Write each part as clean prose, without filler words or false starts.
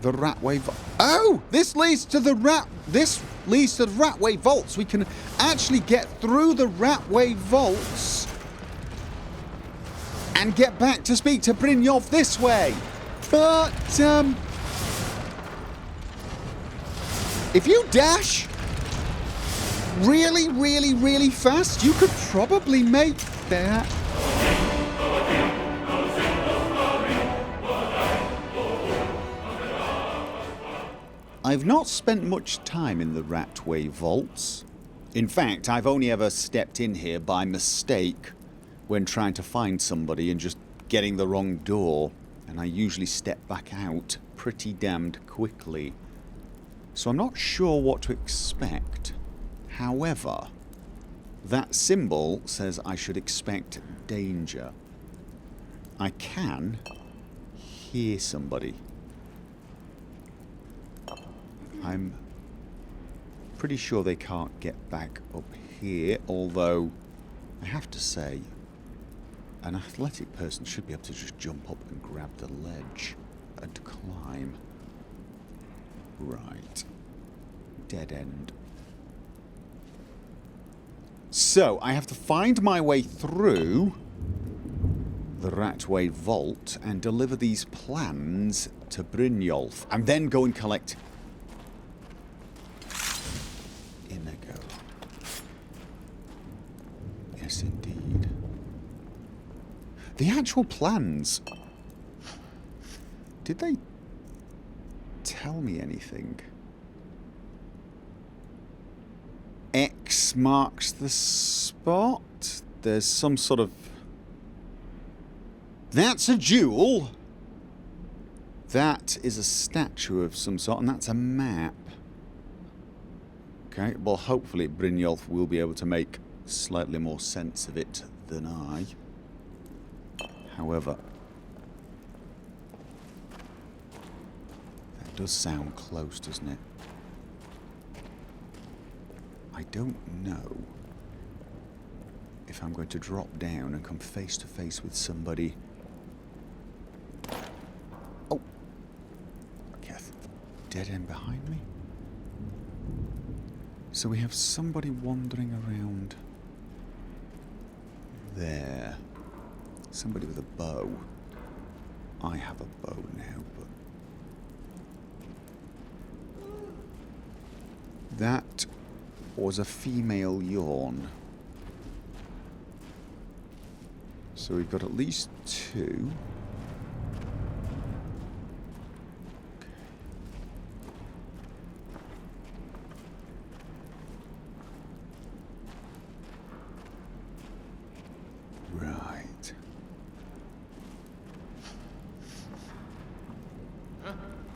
the Ratway... Oh! This leads to the Ratway vaults. We can actually get through the Ratway vaults and get back to speak to Brynjolf this way. But, if you dash really, really, really fast, you could probably make that. I've not spent much time in the Ratway vaults. In fact, I've only ever stepped in here by mistake when trying to find somebody and just getting the wrong door, and I usually step back out pretty damned quickly. So I'm not sure what to expect. However, that symbol says I should expect danger. I can hear somebody. I'm pretty sure they can't get back up here, although I have to say an athletic person should be able to just jump up and grab the ledge and climb. Right. Dead end. So, I have to find my way through the Ratway vault and deliver these plans to Brynjolf, and then go and collect INIGO. Yes, indeed. The actual plans... Did they tell me anything? X marks the spot. There's some sort of... That's a jewel. That is a statue of some sort, and that's a map. Okay, well, hopefully Brynjolf will be able to make slightly more sense of it than I. However, that does sound close, doesn't it? I don't know if I'm going to drop down and come face to face with somebody. Oh! Okay, dead end behind me? So we have somebody wandering around there. Somebody with a bow. I have a bow now, but... That was a female yawn. So we've got at least two. Right.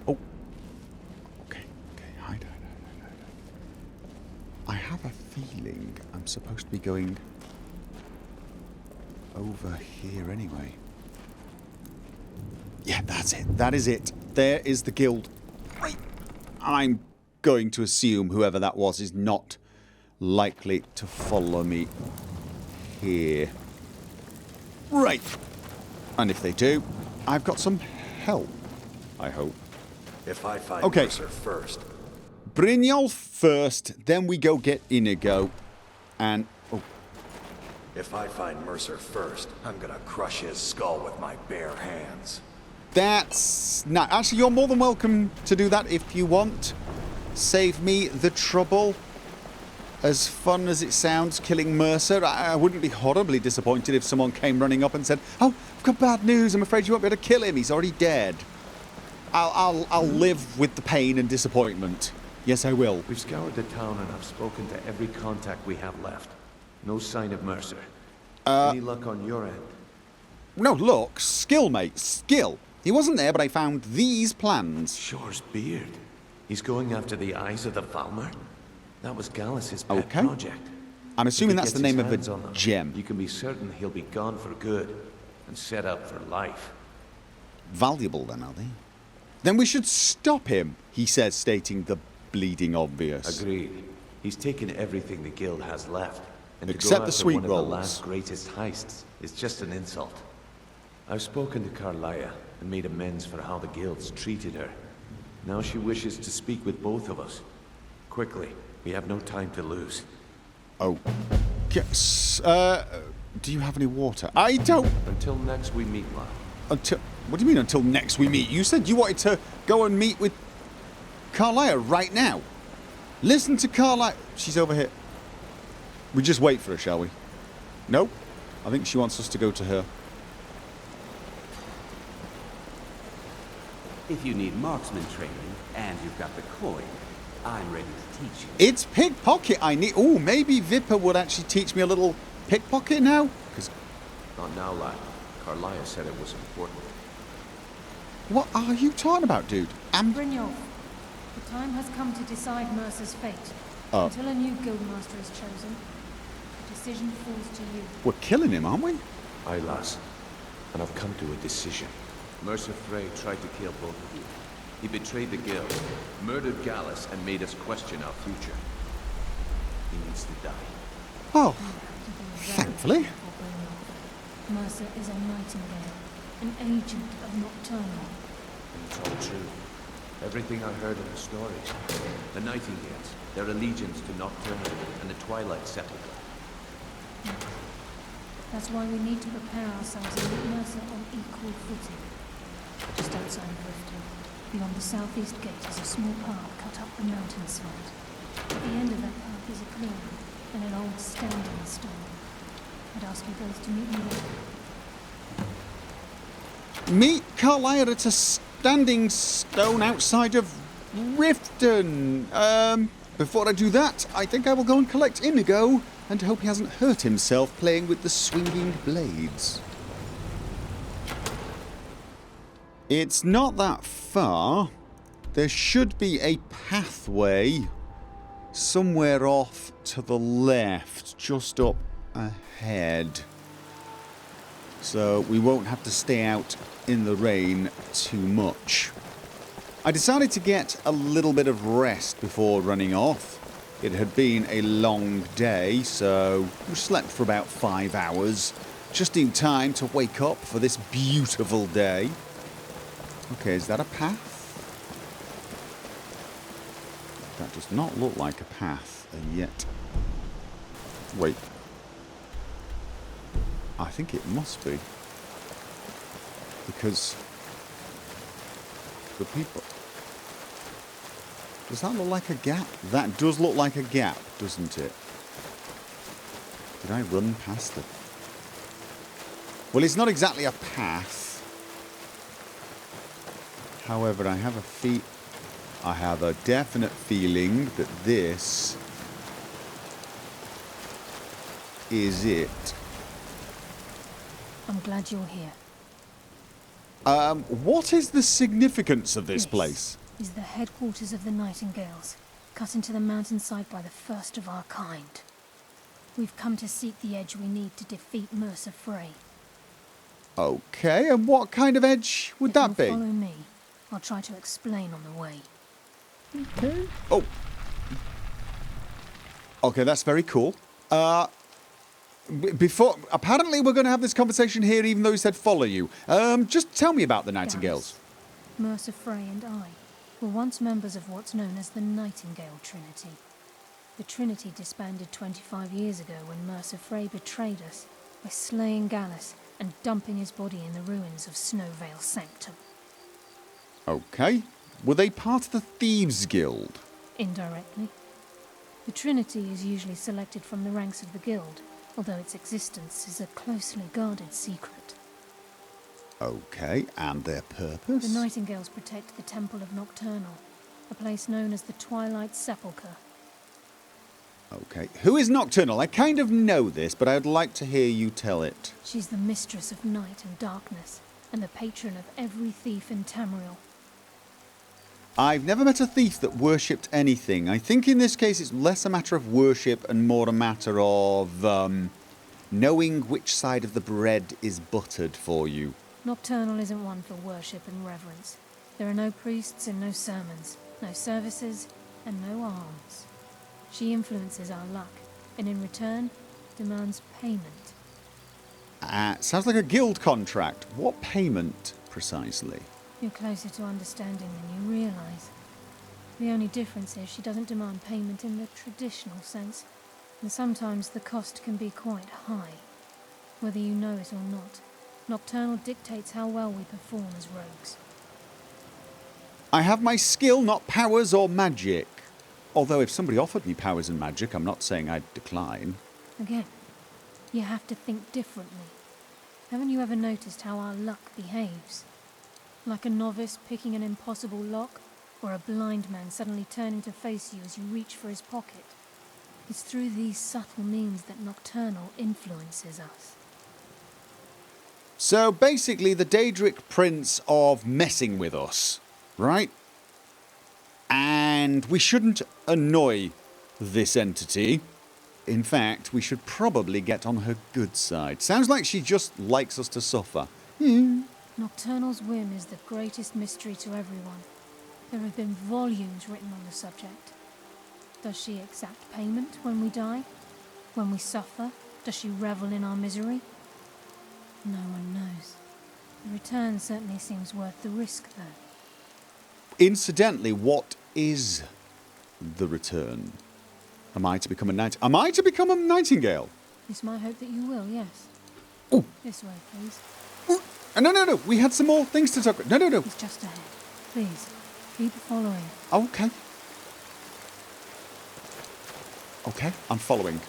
Oh. Okay, hide. I have a feeling I'm supposed to be going over here anyway. Yeah, that's it. That is it. There is the guild. Right. I'm going to assume whoever that was is not likely to follow me here. Right. And if they do, I've got some help, I hope. If I find Mercer first. Brynjolf first, then we go get INIGO, and... Oh. If I find Mercer first, I'm gonna crush his skull with my bare hands. That's... not... Actually, you're more than welcome to do that if you want. Save me the trouble. As fun as it sounds, killing Mercer, I wouldn't be horribly disappointed if someone came running up and said, "Oh, I've got bad news, I'm afraid you won't be able to kill him, he's already dead." I'll live with the pain and disappointment. Yes, I will. We've scoured the town and I've spoken to every contact we have left. No sign of Mercer. Any luck on your end? No, look. Skill, mate. Skill. He wasn't there, but I found these plans. Shore's beard. He's going after the eyes of the Valmer? That was Gallus's pet project. I'm assuming that's the name of a gem. You can be certain he'll be gone for good and set up for life. Valuable then, are they? Then we should stop him, he says, stating the bleeding obvious. Agreed. He's taken everything the guild has left. And except the sweet one rolls. Of the last greatest heists is just an insult. I've spoken to Carlia and made amends for how the guilds treated her. Now she wishes to speak with both of us. Quickly, we have no time to lose. Oh. Yes, do you have any water? I don't... Until next we meet, lad. Until... What do you mean until next we meet? You said you wanted to go and meet with Carlia right now. Listen to Carlia. She's over here. We just wait for her, shall we? Nope. I think she wants us to go to her. If you need marksman training and you've got the coin, I'm ready to teach you. It's pickpocket I need. Oh, maybe Vipper would actually teach me a little pickpocket now? Because... Not now, lad. Carlia said it was important. What are you talking about, dude? Brynjolf, the time has come to decide Mercer's fate. Until a new guildmaster is chosen, the decision falls to you. We're killing him, aren't we? Aye, lass. And I've come to a decision. Mercer Frey tried to kill both of you. He betrayed the guild, murdered Gallus, and made us question our future. He needs to die. Oh, thankfully. Mercer is a Nightingale, an agent of Nocturnal. It's all true. Everything I heard in the stories. The Nightingales, their allegiance to Nocturnal and the Twilight Sepulchre. That's why we need to prepare ourselves and meet Mercer on equal footing. Just outside of Riften, beyond the southeast gate is a small path cut up the mountainside. At the end of that path is a clearing and an old standing stone. I'd ask you both to meet me there. Meet Carlia at a standing stone outside of Riften. Before I do that, I think I will go and collect INIGO and hope he hasn't hurt himself playing with the swinging blades. It's not that far. There should be a pathway somewhere off to the left, just up ahead. So we won't have to stay out in the rain too much. I decided to get a little bit of rest before running off. It had been a long day, so we slept for about 5 hours, just in time to wake up for this beautiful day. Okay, is that a path? That does not look like a path, and yet... Wait. I think it must be. Because... the people... Does that look like a gap? That does look like a gap, doesn't it? Did I run past it? Well, it's not exactly a path. However, I have a definite feeling that this is it. I'm glad you're here. What is the significance of this place? Is the headquarters of the Nightingales, cut into the mountainside by the first of our kind. We've come to seek the edge we need to defeat Mercer Frey. Okay, and what kind of edge would that be? Follow me. I'll try to explain on the way. Okay. Oh. Okay, that's very cool. Apparently we're going to have this conversation here even though he said follow you. Just tell me about the Nightingales. Mercer Frey and I were once members of what's known as the Nightingale Trinity. The Trinity disbanded 25 years ago when Mercer Frey betrayed us by slaying Gallus and dumping his body in the ruins of Snowvale Sanctum. Okay. Were they part of the Thieves Guild? Indirectly. The Trinity is usually selected from the ranks of the Guild, although its existence is a closely guarded secret. Okay, and their purpose? The Nightingales protect the Temple of Nocturnal, a place known as the Twilight Sepulchre. Okay, who is Nocturnal? I kind of know this, but I would like to hear you tell it. She's the mistress of night and darkness, and the patron of every thief in Tamriel. I've never met a thief that worshipped anything. I think in this case it's less a matter of worship and more a matter of knowing which side of the bread is buttered for you. Nocturnal isn't one for worship and reverence. There are no priests and no sermons, no services and no alms. She influences our luck, and in return demands payment. Sounds like a guild contract. What payment, precisely? You're closer to understanding than you realize. The only difference is she doesn't demand payment in the traditional sense, and sometimes the cost can be quite high. Whether you know it or not, Nocturnal dictates how well we perform as rogues. I have my skill, not powers or magic. Although if somebody offered me powers and magic, I'm not saying I'd decline. Again, you have to think differently. Haven't you ever noticed how our luck behaves? Like a novice picking an impossible lock, or a blind man suddenly turning to face you as you reach for his pocket. It's through these subtle means that Nocturnal influences us. So basically the Daedric Prince of messing with us, right? And we shouldn't annoy this entity. In fact, we should probably get on her good side. Sounds like she just likes us to suffer. Nocturnal's whim is the greatest mystery to everyone. There have been volumes written on the subject. Does she exact payment when we die? When we suffer? Does she revel in our misery? No one knows. The return certainly seems worth the risk, though. Incidentally, what is the return? Am I to become a nightingale? It's my hope that you will, yes. Ooh. This way, please. Ooh. No. We had some more things to talk about. No. It's just ahead. Please, keep following. Okay. Okay, I'm following.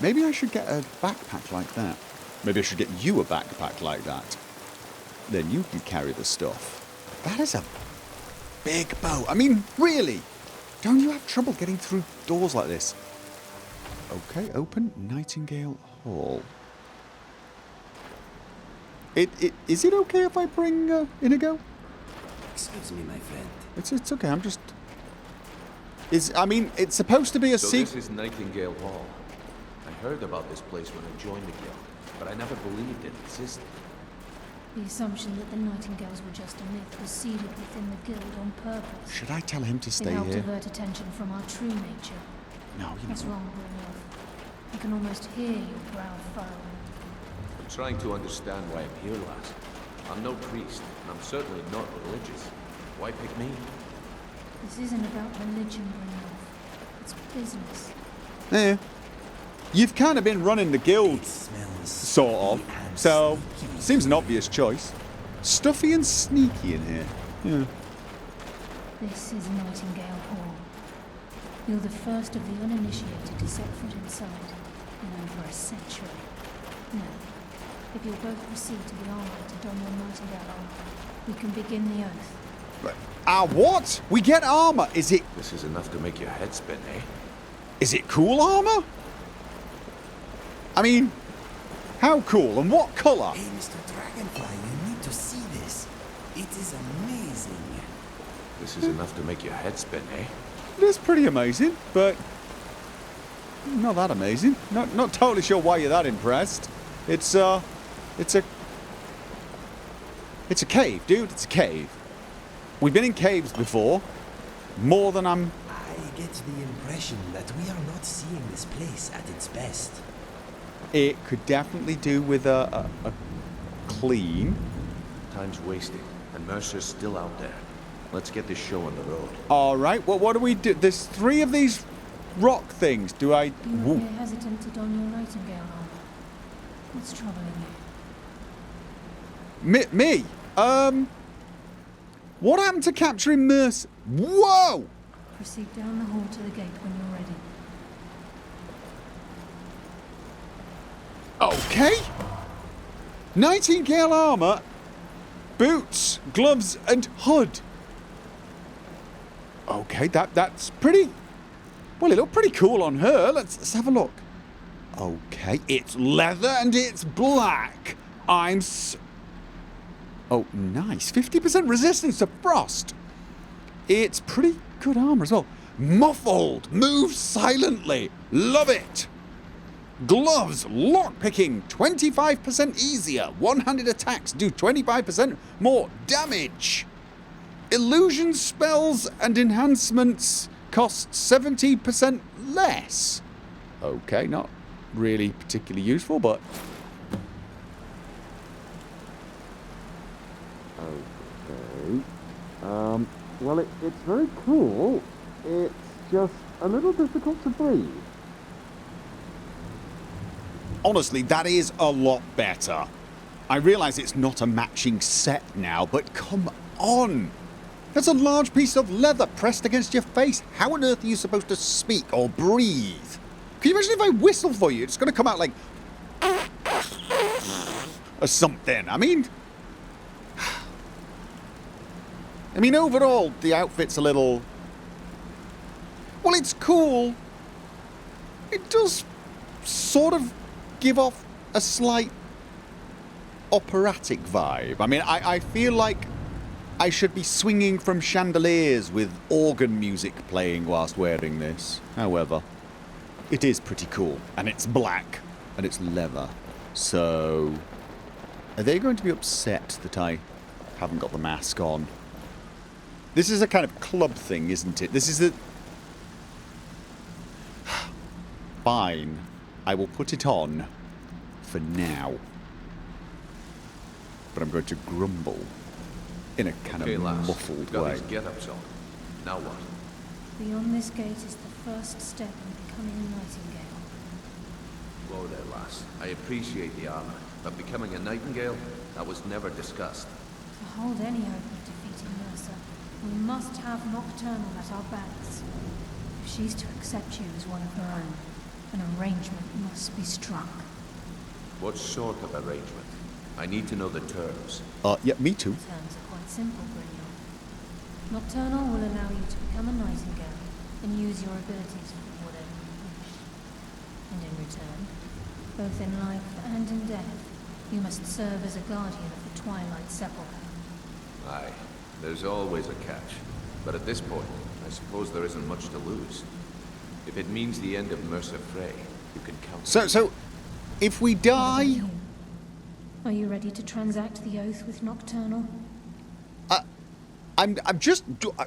Maybe I should get a backpack like that. Maybe I should get you a backpack like that. Then you can carry the stuff. That is a big boat. I mean, really? Don't you have trouble getting through doors like this? Okay, open Nightingale Hall. Is it okay if I bring INIGO? Excuse me, my friend. It's okay, I'm just... it's supposed to be a So this is Nightingale Hall. I heard about this place when I joined the guild, but I never believed it existed. The assumption that the Nightingales were just a myth was seeded within the guild on purpose. Should I tell him to stay It helped here? divert attention from our true nature. No, you That's know. wrong, LeanWolf. I can almost hear your brow furrowing. I'm trying to understand why I'm here, lass. I'm no priest, and I'm certainly not religious. Why pick me? This isn't about religion, LeanWolf. It's business. Yeah. You've kind of been running the guild, sort of. So, seems an obvious choice. Stuffy and sneaky in here. Yeah. This is Nightingale Hall. You're the first of the uninitiated to set foot inside in over a century. Now, if you'll both proceed to the armory to don your Nightingale armor, we can begin the oath. What? We get armor. Is it This is enough to make your head spin, eh? Is it cool armor? I mean, how cool and what color? Hey, Mr. Dragonfly, you need to see this. It is amazing. This is enough to make your head spin, eh? It is pretty amazing, but not that amazing. Not totally sure why you're that impressed. It's a cave, dude. It's a cave. We've been in caves before. More than I'm... I get the impression that we are not seeing this place at its best. It could definitely do with a clean. Time's wasting, and Mercer's still out there. Let's get this show on the road. All right. Well, what do we do? There's 3 of these rock things. Do I... You appear hesitant to don your Nightingale armor. What's troubling you? Me? What happened to capturing Mercer? Whoa! Proceed down the hall to the gate when you're ready. Okay. Nightingale armor, boots, gloves, and hood. Okay, that's pretty... Well, it looked pretty cool on her. Let's have a look. Okay, it's leather and it's black. Oh, nice. 50% resistance to frost. It's pretty good armor as well. Muffled. Moves silently. Love it. Gloves. Lockpicking. 25% easier. One-handed attacks do 25% more damage. Illusion spells and enhancements cost 70% less. Okay, not really particularly useful, but... Well, it's very cool. It's just a little difficult to breathe. Honestly, that is a lot better. I realise it's not a matching set now, but come on! That's a large piece of leather pressed against your face. How on earth are you supposed to speak or breathe? Can you imagine if I whistle for you? It's going to come out like... or something. I mean, overall, the outfit's a little... Well, it's cool. It does sort of give off a slight operatic vibe. I mean, I feel like I should be swinging from chandeliers with organ music playing whilst wearing this. However, it is pretty cool. And it's black. And it's leather. So, are they going to be upset that I haven't got the mask on? This is a kind of club thing, isn't it? This is a... Fine. I will put it on for now. But I'm going to grumble in a kind of muffled way. Get-ups on. Now what? Beyond this gate is the first step in becoming a Nightingale. Whoa there, lass. I appreciate the armor, but becoming a Nightingale, that was never discussed. To hold any hope of defeating Mercer, we must have Nocturnal at our backs. If she's to accept you as one of her own, an arrangement must be struck. What sort of arrangement? I need to know the terms. Yeah, me too. The terms are quite simple, Brynjar. Nocturnal will allow you to become a Nightingale and use your abilities for whatever you wish. And in return, both in life and in death, you must serve as a guardian of the Twilight Sepulchre. Aye, there's always a catch. But at this point, I suppose there isn't much to lose. If it means the end of Mercer Frey, you can count. So, if we die... Are you ready to transact the oath with Nocturnal? I'm just...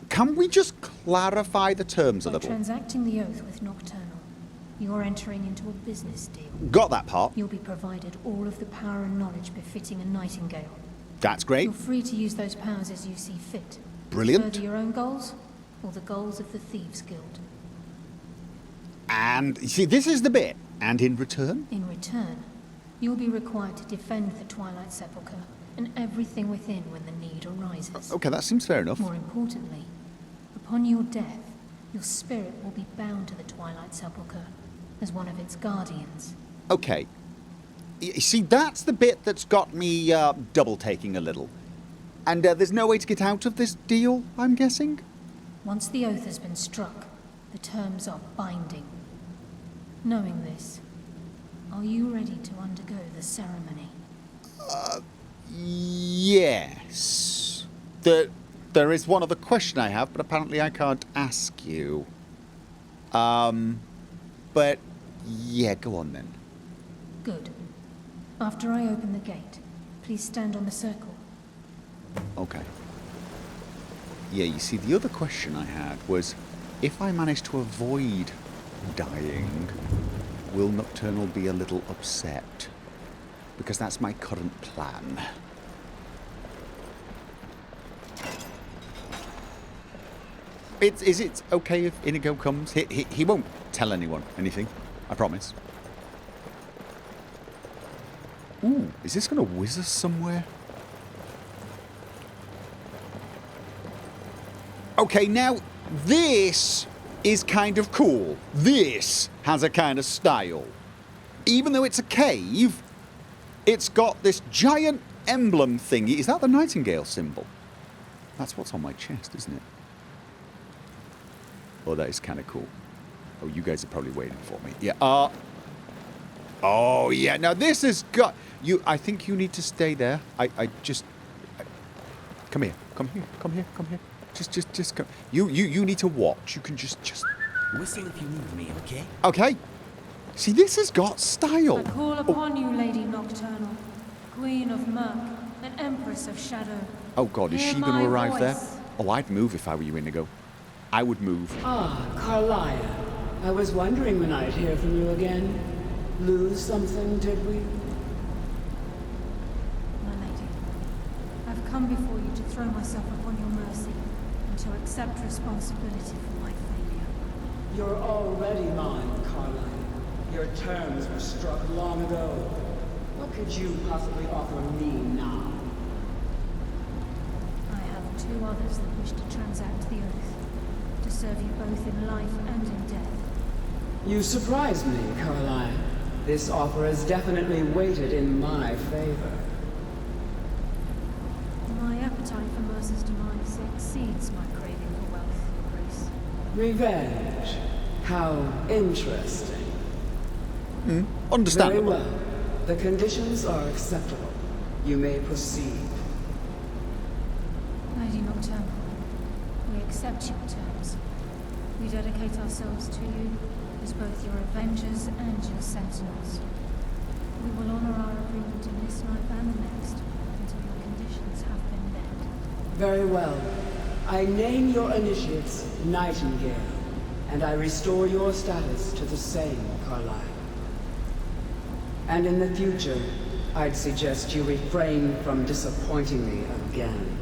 Can we just clarify the terms a By little? transacting the oath with Nocturnal, you're entering into a business deal. Got that part. You'll be provided all of the power and knowledge befitting a Nightingale. That's great. You're free to use those powers as you see fit. Brilliant. Further your own goals, or the goals of the Thieves Guild. And, you see, this is the bit. And in return? In return, you'll be required to defend the Twilight Sepulchre and everything within when the need arises. Okay, that seems fair enough. More importantly, upon your death, your spirit will be bound to the Twilight Sepulchre as one of its guardians. Okay. You see, that's the bit that's got me double-taking a little. And there's no way to get out of this deal, I'm guessing? Once the oath has been struck, the terms are binding. Knowing this, are you ready to undergo the ceremony? Yes. There is one other question I have, but apparently I can't ask you. But yeah, go on then. Good. After I open the gate, please stand on the circle. Okay. Yeah, you see, the other question I had was, if I manage to avoid dying, will Nocturnal be a little upset? Because that's my current plan. Is it okay if INIGO comes? He won't tell anyone anything, I promise. Ooh, is this going to whiz us somewhere? Okay, now, this is kind of cool. This has a kind of style. Even though it's a cave, it's got this giant emblem thingy. Is that the Nightingale symbol? That's what's on my chest, isn't it? Oh, that is kind of cool. Oh, you guys are probably waiting for me. Yeah, oh, yeah, now this has got... I think you need to stay there. Come here, come here, come here, come here. Just come. You need to watch. You can just... Whistle if you need me, okay? Okay. See, this has got style. I call upon you, Lady Nocturnal, Queen of Murk, and Empress of Shadow. Oh, God, is Hear she going my to arrive there? voice. Oh, I'd move if I were you, INIGO. I would move. Ah, Carlia. I was wondering when I'd hear from you again. Lose something, did we? My lady, I've come before you to throw myself upon your mercy. to accept responsibility for my failure. You're already mine, Carline. Your terms were struck long ago. What could you possibly offer me now? I have 2 others that wish to transact the oath, to serve you both in life and in death. You surprise me, Carline. This offer is definitely weighted in my favor. My appetite for Mercer's demise exceeds my craving for wealth, Grace. Revenge. How interesting. Understandable. Very well. The conditions are acceptable. You may proceed. Lady Nocturnal, we accept your terms. We dedicate ourselves to you as both your avengers and your sentinels. We will honor our agreement in this life and the next until your conditions have been met. Very well. I name your initiates Nightingale, and I restore your status to the same, Carline. And in the future, I'd suggest you refrain from disappointing me again.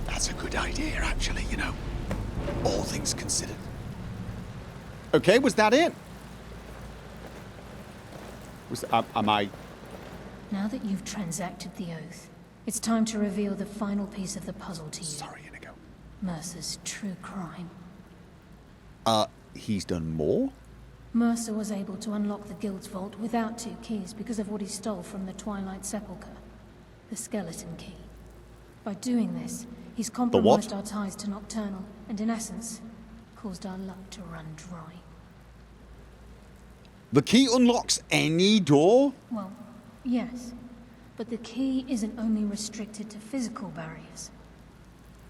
That's a good idea, actually, you know. All things considered. Okay, was that it? Am I... Now that you've transacted the oath, it's time to reveal the final piece of the puzzle to you. Sorry, Inigo. Mercer's true crime. He's done more? Mercer was able to unlock the guild's vault without 2 keys because of what he stole from the Twilight Sepulchre. The skeleton key. By doing this, he's compromised our ties to Nocturnal, and in essence, caused our luck to run dry. The key unlocks any door? Well, yes. But the key isn't only restricted to physical barriers.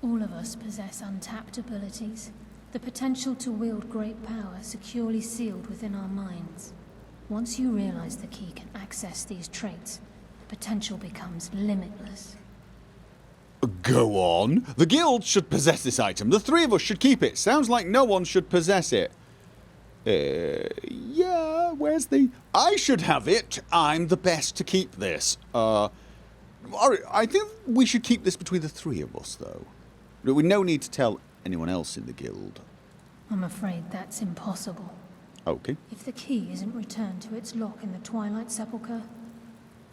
All of us possess untapped abilities. The potential to wield great power securely sealed within our minds. Once you realize the key can access these traits, the potential becomes limitless. Go on. The guild should possess this item. The 3 of us should keep it. Sounds like no one should possess it. Yeah, where's the... I should have it. I'm the best to keep this. Alright, I think we should keep this between the 3 of us, though. We no need to tell anyone else in the guild. I'm afraid that's impossible. Okay. If the key isn't returned to its lock in the Twilight Sepulchre,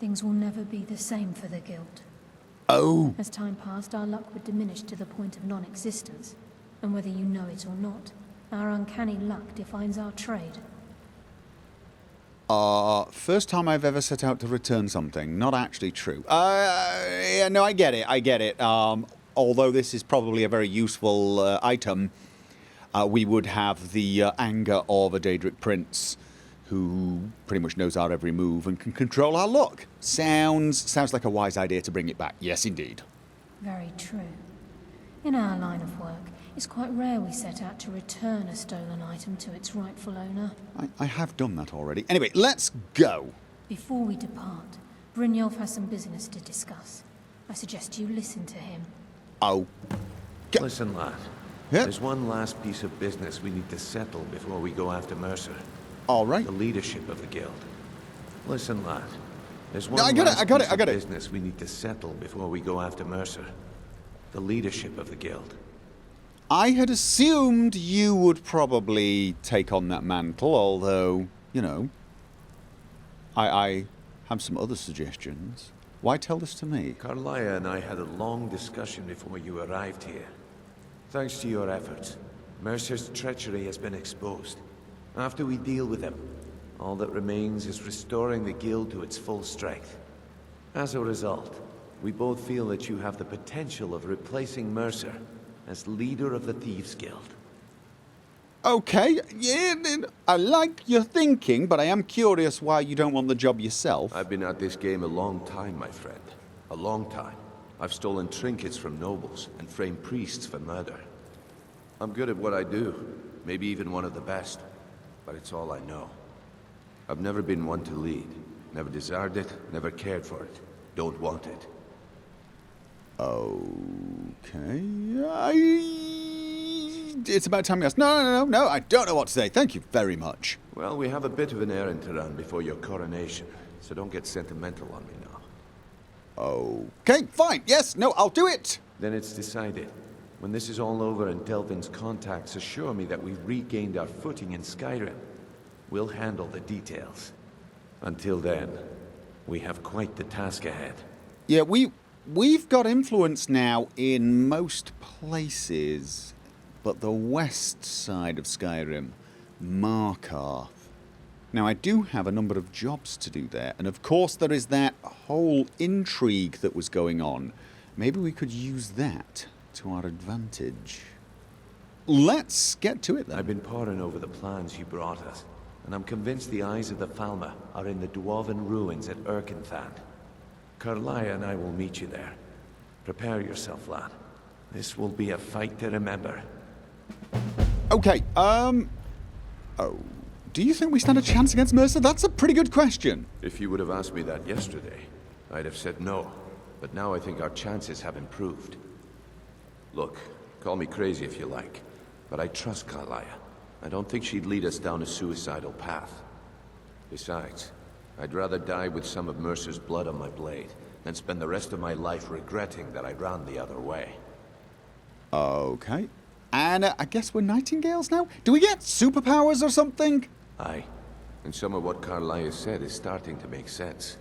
things will never be the same for the guild. Oh. As time passed, our luck would diminish to the point of non-existence. And whether you know it or not, our uncanny luck defines our trade. First time I've ever set out to return something. Not actually true. Yeah, no, I get it. Although this is probably a very useful item, we would have the anger of a Daedric prince who pretty much knows our every move and can control our luck. Sounds like a wise idea to bring it back. Yes, indeed. Very true. In our line of work, it's quite rare we set out to return a stolen item to its rightful owner. I have done that already. Anyway, let's go. Before we depart, Brynjolf has some business to discuss. I suggest you listen to him. Oh. Listen, lad. Yeah? There's one last piece of business we need to settle before we go after Mercer. All right. The leadership of the guild. Listen, lad. There's one I got it. business we need to settle before we go after Mercer. The leadership of the guild. I had assumed you would probably take on that mantle, although, you know, I have some other suggestions. Why tell this to me? Carlia and I had a long discussion before you arrived here. Thanks to your efforts, Mercer's treachery has been exposed. After we deal with him, all that remains is restoring the guild to its full strength. As a result, we both feel that you have the potential of replacing Mercer as leader of the Thieves Guild. Okay, yeah, I like your thinking, but I am curious why you don't want the job yourself. I've been at this game a long time, my friend. A long time. I've stolen trinkets from nobles and framed priests for murder. I'm good at what I do, maybe even one of the best, but it's all I know. I've never been one to lead. Never desired it, never cared for it. Don't want it. Okay, it's about time you asked. No, I don't know what to say. Thank you very much. Well, we have a bit of an errand to run before your coronation, so don't get sentimental on me now. Okay, fine. Yes, no, I'll do it. Then it's decided. When this is all over and Delvin's contacts assure me that we've regained our footing in Skyrim, we'll handle the details. Until then, we have quite the task ahead. Yeah, we've got influence now in most places, but the west side of Skyrim, Markarth. Now, I do have a number of jobs to do there, and of course there is that whole intrigue that was going on. Maybe we could use that to our advantage. Let's get to it then. I've been poring over the plans you brought us, and I'm convinced the eyes of the Falmer are in the Dwarven ruins at Irkngthand. Karlaya and I will meet you there. Prepare yourself, lad. This will be a fight to remember. Okay, oh, do you think we stand a chance against Mercer? That's a pretty good question. If you would have asked me that yesterday, I'd have said no. But now I think our chances have improved. Look, call me crazy if you like, but I trust Karlaya. I don't think she'd lead us down a suicidal path. Besides, I'd rather die with some of Mercer's blood on my blade than spend the rest of my life regretting that I ran the other way. Okay. And I guess we're Nightingales now? Do we get superpowers or something? Aye. And some of what Karlaya said is starting to make sense.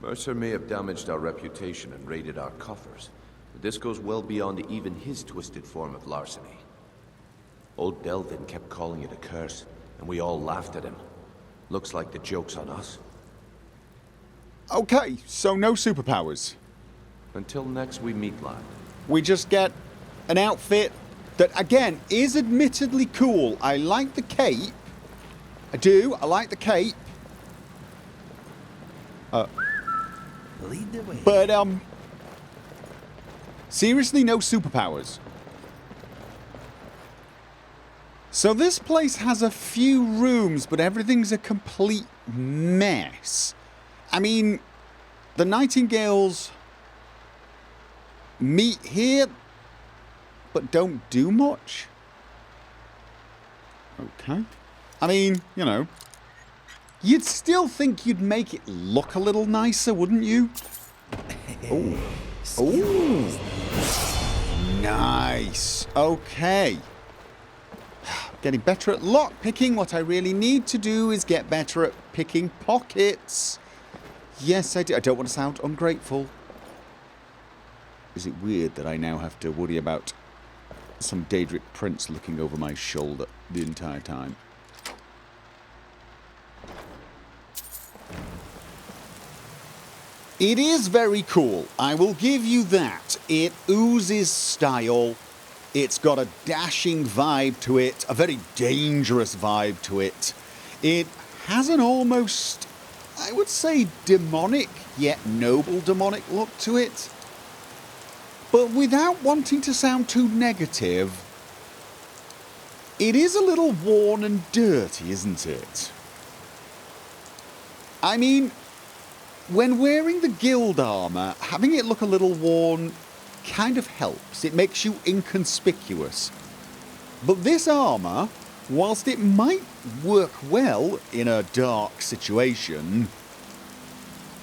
Mercer may have damaged our reputation and raided our coffers, but this goes well beyond even his twisted form of larceny. Old Delvin kept calling it a curse, and we all laughed at him. Looks like the joke's on us. Okay, so no superpowers. Until next we meet, lad. We just get an outfit that, again, is admittedly cool. I like the cape. I do. I like the cape. Lead the way. But, seriously, no superpowers. So this place has a few rooms, but everything's a complete mess. I mean, the Nightingales meet here, but don't do much. Okay. I mean, you know, you'd still think you'd make it look a little nicer, wouldn't you? Oh. Oh. Nice. Okay. Getting better at lock picking. What I really need to do is get better at picking pockets. Yes, I do. I don't want to sound ungrateful. Is it weird that I now have to worry about some Daedric prince looking over my shoulder the entire time? It is very cool. I will give you that. It oozes style. It's got a dashing vibe to it, a very dangerous vibe to it. It has an almost, I would say, demonic, yet noble demonic look to it. But without wanting to sound too negative, it is a little worn and dirty, isn't it? I mean, when wearing the guild armour, having it look a little worn kind of helps. It makes you inconspicuous. But this armour, whilst it might work well in a dark situation,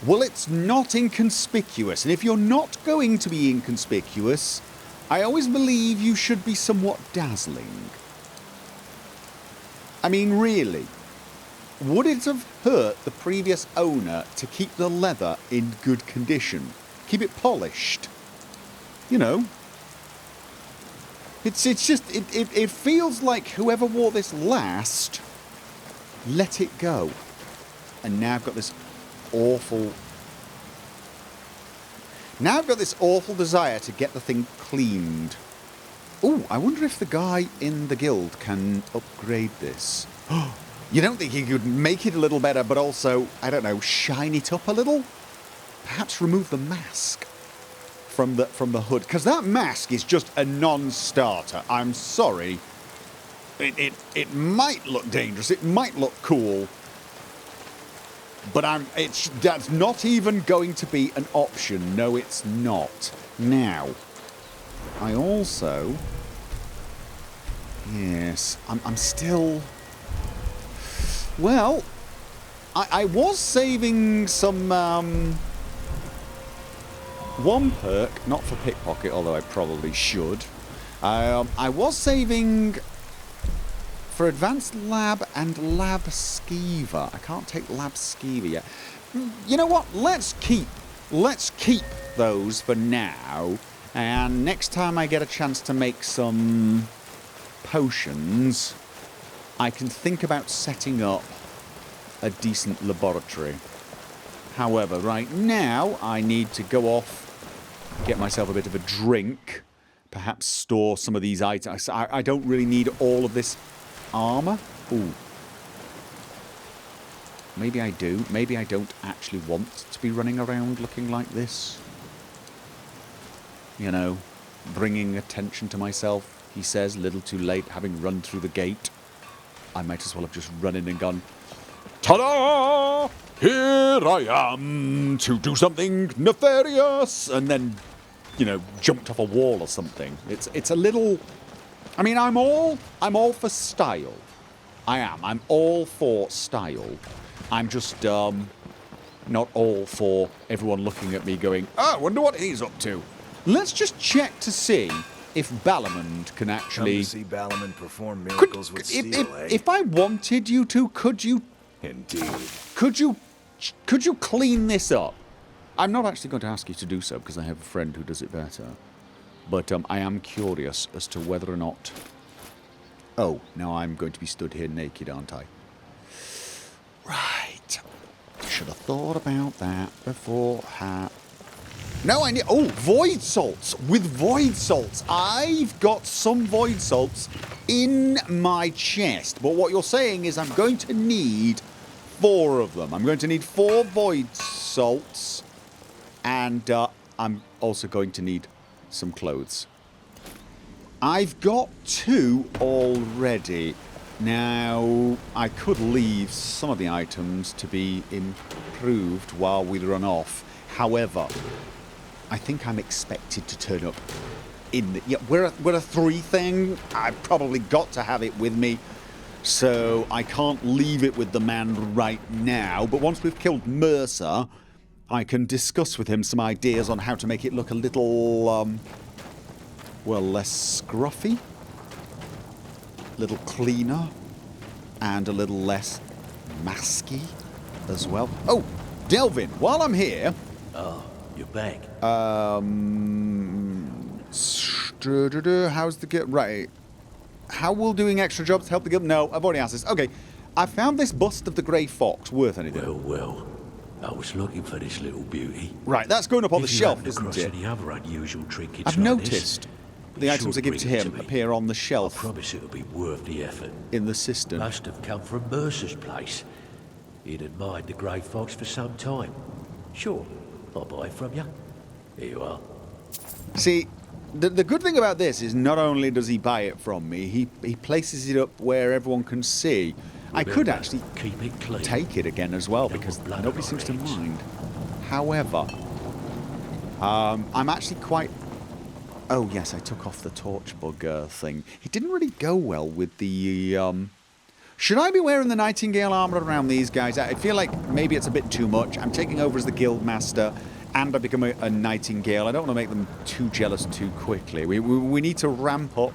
well, it's not inconspicuous. And if you're not going to be inconspicuous, I always believe you should be somewhat dazzling. I mean, really, would it have hurt the previous owner to keep the leather in good condition? Keep it polished? You know, it feels like whoever wore this last let it go. And now I've got this awful desire to get the thing cleaned. Ooh, I wonder if the guy in the guild can upgrade this. You don't think he could make it a little better, but also, I don't know, shine it up a little? Perhaps remove the mask from the hood, because that mask is just a non-starter. I'm sorry. It might look dangerous, it might look cool, but that's not even going to be an option. No, it's not. Now, I also, yes, I'm still, well, I was saving some one perk, not for pickpocket, although I probably should. I was saving for advanced lab and lab skeever. I can't take lab skeever yet. You know what? Let's keep those for now. And next time I get a chance to make some potions, I can think about setting up a decent laboratory. However, right now, I need to go off, get myself a bit of a drink, perhaps store some of these items. I don't really need all of this armor. Ooh. Maybe I do. Maybe I don't actually want to be running around looking like this. You know, bringing attention to myself, he says, little too late, having run through the gate. I might as well have just run in and gone, ta-da! Here I am to do something nefarious, and then, you know, jumped off a wall or something. It's a little. I mean, I'm all for style. I am. I'm all for style. I'm just not all for everyone looking at me going, oh, I wonder what he's up to. Let's just check to see if Balamond can actually. Come to see Balamond perform miracles with steel, eh? If I wanted you to, could you? Indeed. Could you clean this up? I'm not actually going to ask you to do so because I have a friend who does it better. But I am curious as to whether or not. Oh, now I'm going to be stood here naked, aren't I? Right. Should have thought about that before. No, I need. Oh, void salts. With void salts, I've got some void salts in my chest. But what you're saying is I'm going to need 4 of them. I'm going to need 4 void salts, and I'm also going to need some clothes. I've got 2 already. Now, I could leave some of the items to be improved while we run off. However, I think I'm expected to turn up in the... Yeah, we're a 3 thing. I've probably got to have it with me. So I can't leave it with the man right now. But once we've killed Mercer, I can discuss with him some ideas on how to make it look a little, well, less scruffy, a little cleaner, and a little less masky as well. Oh, Delvin, while I'm here... Oh, you're back. How's the guild? Right. How will doing extra jobs help the guild? No, I've already asked this. Okay. I found this bust of the Grey Fox. Worth anything? Well. I was looking for this little beauty. Right, that's going up on the shelf, isn't it? Any other unusual trinkets I've noticed the items I give to him appear on the shelf. I promise it'll be worth the effort. In the system. Must have come from Mercer's place. He'd admired the Grey Fox for some time. Sure, I'll buy it from you. Here you are. See, the good thing about this is not only does he buy it from me, he places it up where everyone can see. I could actually keep it clean. Take it again as well because nobody seems to mind. However, I'm actually quite... Oh, yes, I took off the torchbug thing. It didn't really go well with the... Should I be wearing the Nightingale armor around these guys? I feel like maybe it's a bit too much. I'm taking over as the guild master and I become a Nightingale. I don't want to make them too jealous too quickly. We need to ramp up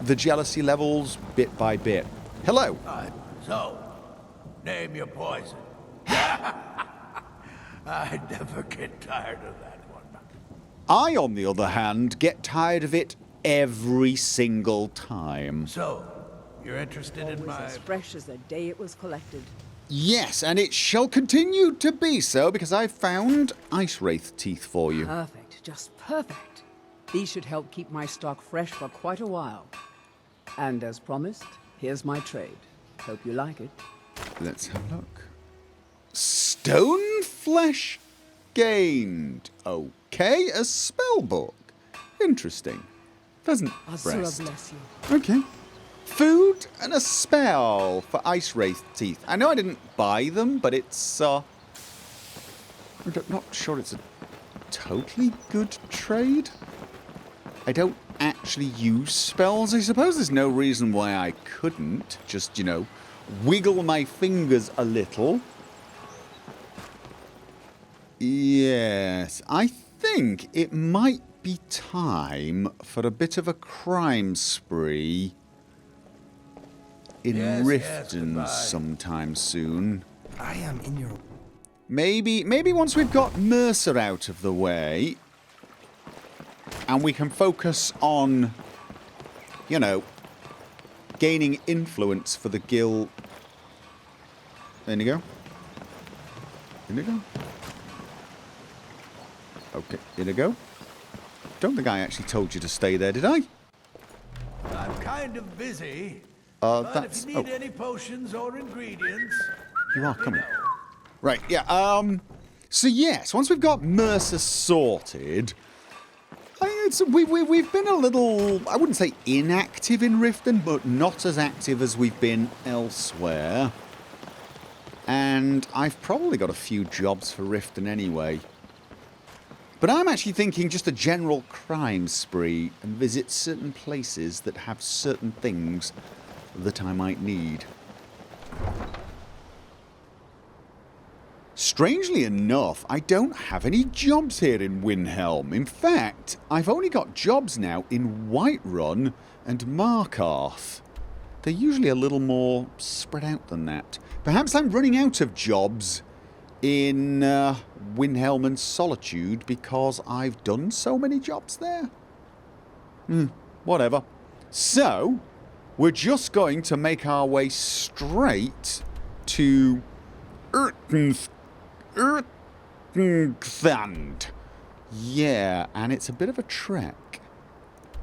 the jealousy levels bit by bit. Hello. So, name your poison. I never get tired of that one. I, on the other hand, get tired of it every single time. So, you're interested in my... as fresh as the day it was collected. Yes, and it shall continue to be so because I found ice wraith teeth for you. Perfect, just perfect. These should help keep my stock fresh for quite a while. And as promised, here's my trade. Hope you like it. Let's have a look. Stone flesh gained. Okay, a spell book. Interesting. Pheasant breast. Bless you. Okay. Food and a spell for ice wraith teeth. I know I didn't buy them, but it's I'm not sure it's a totally good trade. I don't actually use spells. I suppose there's no reason why I couldn't just, you know, wiggle my fingers a little. Yes, I think it might be time for a bit of a crime spree in Riften sometime soon. I am in your... Maybe once we've got Mercer out of the way, and we can focus on, you know, gaining influence for the guild. INIGO? INIGO? Okay, INIGO? Don't think I actually told you to stay there, did I? I'm kind of busy. But That's... if you need any potions or ingredients... You are coming. Right, yeah, so yes, once we've got Mercer sorted, we've been a little, I wouldn't say inactive in Riften, but not as active as we've been elsewhere. And I've probably got a few jobs for Riften anyway. But I'm actually thinking just a general crime spree and visit certain places that have certain things that I might need. Strangely enough, I don't have any jobs here in Windhelm. In fact, I've only got jobs now in Whiterun and Markarth. They're usually a little more spread out than that. Perhaps I'm running out of jobs in Windhelm and Solitude because I've done so many jobs there. Whatever. So, we're just going to make our way straight to Irkngthand. Yeah, and it's a bit of a trek.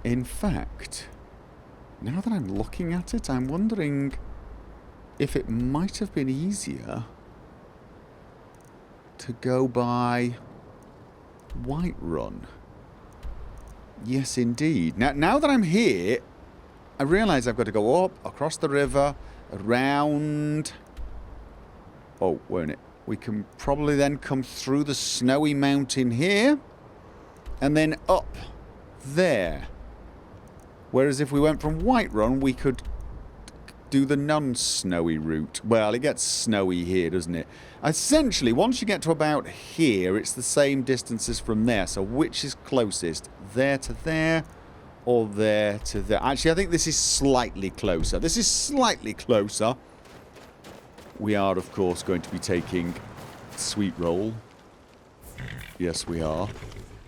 In fact, now that I'm looking at it, I'm wondering if it might have been easier to go by Whiterun. Yes, indeed. Now that I'm here, I realise I've got to go up, across the river, around... Oh, won't it? We can probably then come through the snowy mountain here, and then up there. Whereas if we went from Whiterun, we could do the non-snowy route. Well, it gets snowy here, doesn't it? Essentially, once you get to about here, it's the same distance as from there. So which is closest? There to there, or there to there? Actually, I think this is slightly closer. This is slightly closer. We are, of course, going to be taking Sweet Roll. Yes, we are.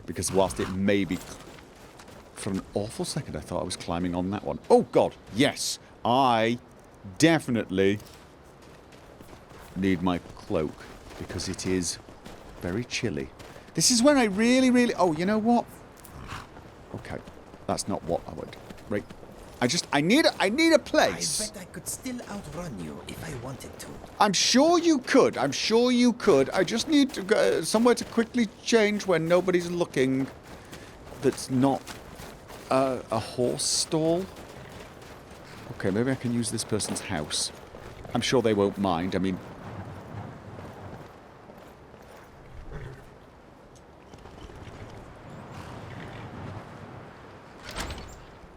Because whilst it may be... For an awful second, I thought I was climbing on that one. Oh, God. Yes. I definitely need my cloak. Because it is very chilly. This is when I really... Oh, you know what? Okay. That's not what I would... Right. I need a place. I bet I could still outrun you if I wanted to. I'm sure you could. I'm sure you could. I just need to go somewhere to quickly change when nobody's looking. That's not a horse stall. Okay, maybe I can use this person's house. I'm sure they won't mind. I mean...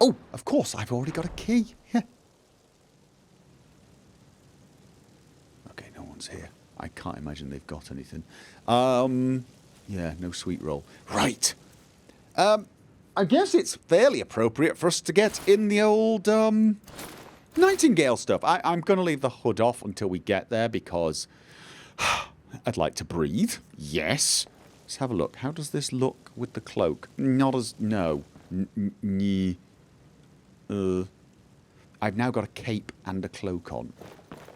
Oh, of course, I've already got a key. Yeah. Okay, no one's here. I can't imagine they've got anything. Yeah, no Sweet Roll. Right. I guess it's fairly appropriate for us to get in the old, Nightingale stuff. I'm going to leave the HUD off until we get there because I'd like to breathe. Yes. Let's have a look. How does this look with the cloak? Not as... No. I've now got a cape and a cloak on.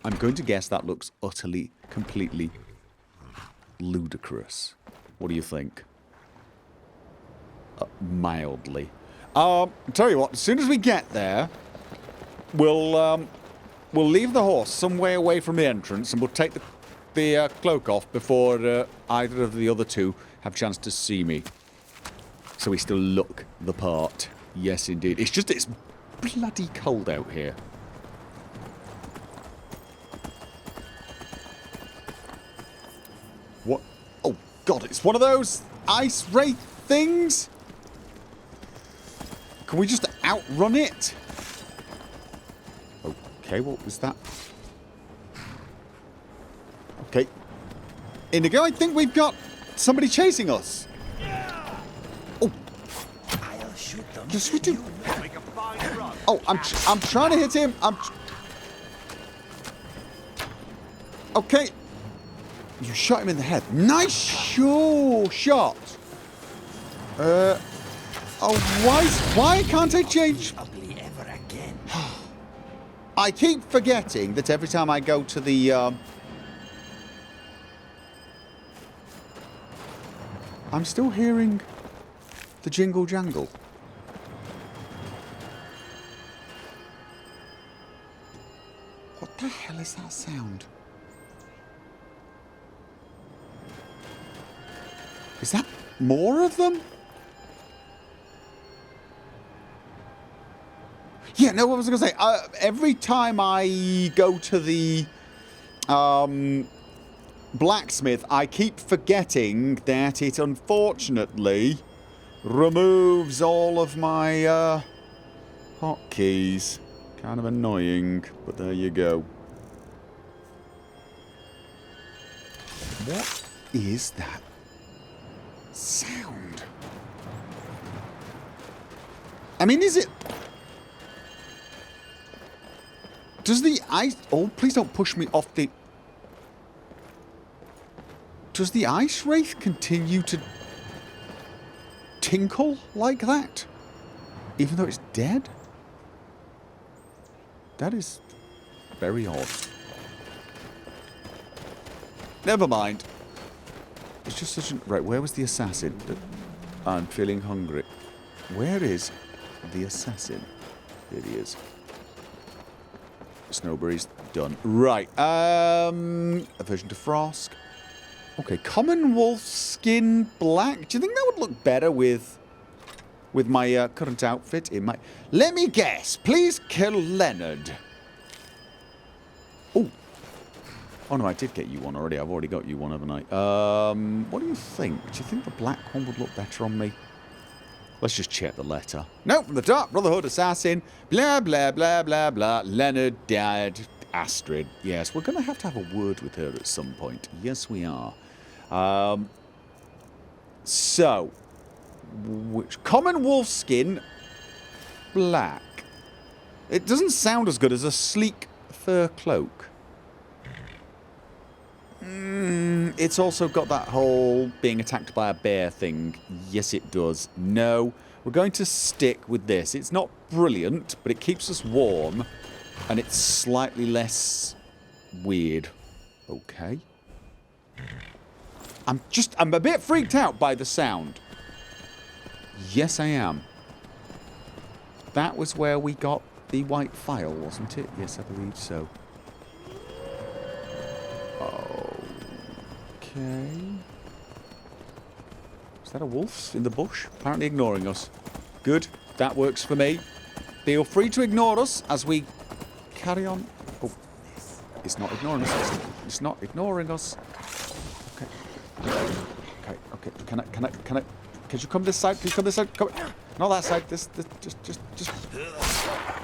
I'm going to guess that looks utterly, completely ludicrous. What do you think? Mildly. Tell you what, as soon as we get there, we'll leave the horse some way away from the entrance and we'll take the cloak off before either of the other two have a chance to see me. So we still look the part. Yes, indeed. It's just, it's bloody cold out here. What? Oh, God, it's one of those ice wraith things? Can we just outrun it? Okay, what was that? Okay. INIGO, I think we've got somebody chasing us. Just hit him. Oh, I'm trying to hit him. Okay. You shot him in the head. Nice shot. Oh, why can't I change? I keep forgetting that every time I go to the I'm still hearing the jingle jangle. What the hell is that sound? Is that more of them? Yeah, no, what was I going to say? Every time I go to the blacksmith, I keep forgetting that it unfortunately removes all of my hotkeys. Kind of annoying, but there you go. What is that sound? I mean, is it... Does the ice... Oh, please don't push me off the... Does the ice wraith continue to tinkle like that? Even though it's dead? That is very odd. Never mind. It's just such a... Right, where was the assassin? I'm feeling hungry. Where is the assassin? There he is. Snowberry's done. Right. Aversion to frost. Okay, common wolf skin black. Do you think that would look better with my current outfit? It might. Let me guess. Please kill Leonard. Oh. Oh no, I did get you one already. I've already got you one, haven't I? What do you think? Do you think the black one would look better on me? Let's just check the letter. No, from the Dark Brotherhood assassin. Blah, blah, blah, blah, blah. Leonard died. Astrid. Yes, we're going to have a word with her at some point. Yes, we are. So, which common wolf skin, black. It doesn't sound as good as a sleek fur cloak. It's also got that whole being attacked by a bear thing. Yes, it does. No, we're going to stick with this. It's not brilliant, but it keeps us warm, and it's slightly less weird. Okay. I'm a bit freaked out by the sound. Yes, I am. That was where we got the white file, wasn't it? Yes, I believe so. Okay. Is that a wolf in the bush? Apparently ignoring us. Good. That works for me. Feel free to ignore us as we carry on. Oh, it's not ignoring us. It's not ignoring us. Okay. Okay. Can you come this side? Can you come this side? Come. Not that side. This. Just.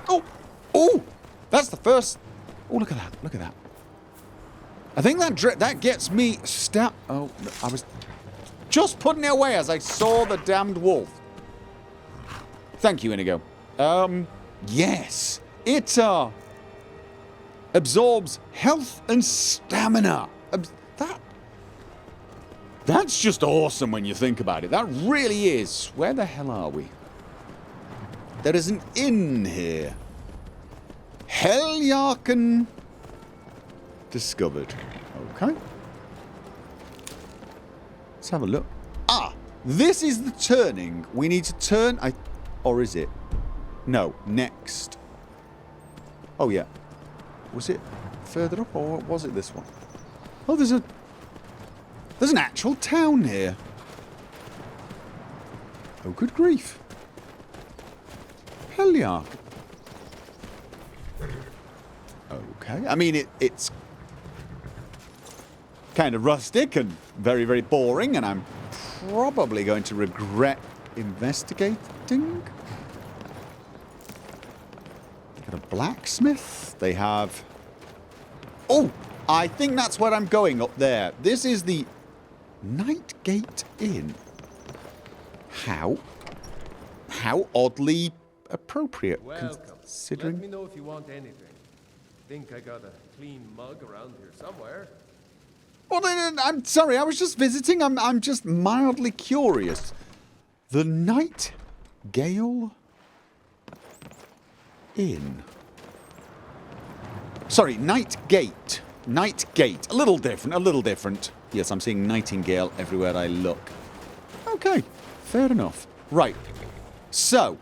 Oh. That's the first. Oh, look at that. Look at that. I think that gets me Oh, I was just putting it away as I saw the damned wolf. Thank you, Inigo. Yes. It, absorbs health and stamina. That's just awesome when you think about it. That really is. Where the hell are we? There is an inn here. Heljarken discovered. Okay. Let's have a look. Ah! This is the turning. We need to turn... Or is it? No. Next. Oh, yeah. Was it further up, or was it this one? Oh, there's an actual town here. Oh, good grief. Heljark. Okay. I mean, it's kind of rustic and very, very boring, and I'm probably going to regret investigating. They got a blacksmith. They have... Oh! I think that's where I'm going, up there. This is the Nightgate Inn. How How oddly appropriate, Welcome. considering... Let me know if you want anything. Think I got a clean mug around here somewhere. Well, I'm sorry, I was just visiting. I'm just mildly curious. The Nightingale Inn. Sorry, Nightgate. Nightgate. A little different. Yes, I'm seeing Nightingale everywhere I look. Okay, fair enough. Right. So,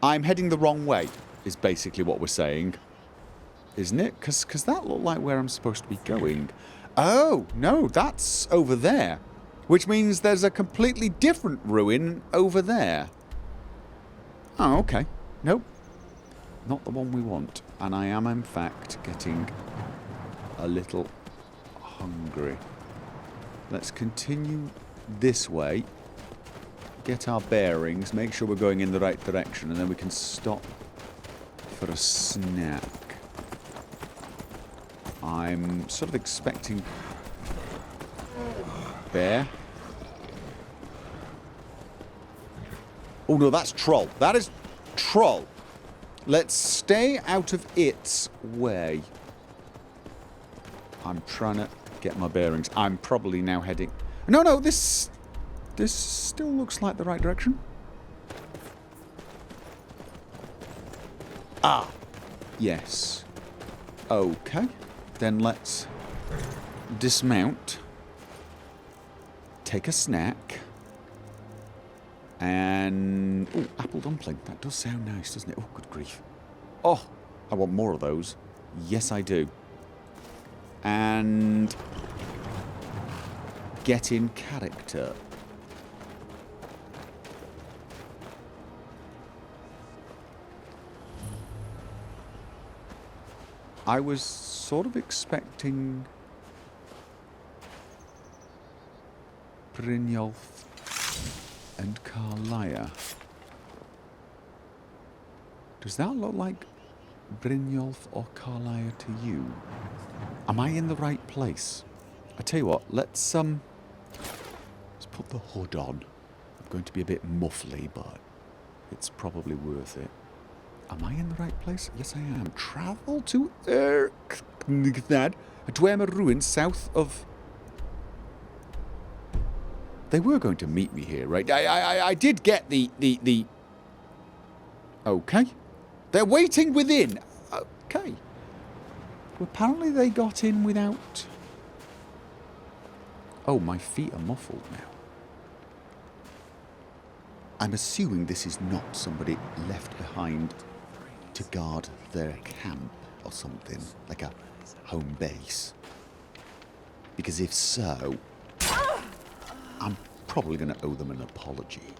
I'm heading the wrong way, is basically what we're saying. Isn't it? Because that looked like where I'm supposed to be going. Oh, no, that's over there. Which means there's a completely different ruin over there. Oh, okay. Nope. Not the one we want. And I am, in fact, getting a little hungry. Let's continue this way. Get our bearings. Make sure we're going in the right direction. And then we can stop for a snack. I'm sort of expecting... bear. Oh no, that's troll. That is troll. Let's stay out of its way. I'm trying to get my bearings. I'm probably now heading... No, this still looks like the right direction. Ah, yes. Okay, then let's dismount. Take a snack. And... oh, apple dumpling. That does sound nice, doesn't it? Oh, good grief. Oh, I want more of those. Yes, I do. And... get in character. I was sort of expecting... Brynjolf and Carlia. Does that look like Brynjolf or Carlia to you? Am I in the right place? I tell you what, let's put the hood on. I'm going to be a bit muffly, but it's probably worth it. Am I in the right place? Yes, I am. Travel to Irkngthand, a Dwemer ruin south of... They were going to meet me here, right? I did get the... Okay. They're waiting within. Okay. Well, apparently they got in without... Oh, my feet are muffled now. I'm assuming this is not somebody left behind to guard their camp or something, like a home base. Because if so... I'm probably going to owe them an apology.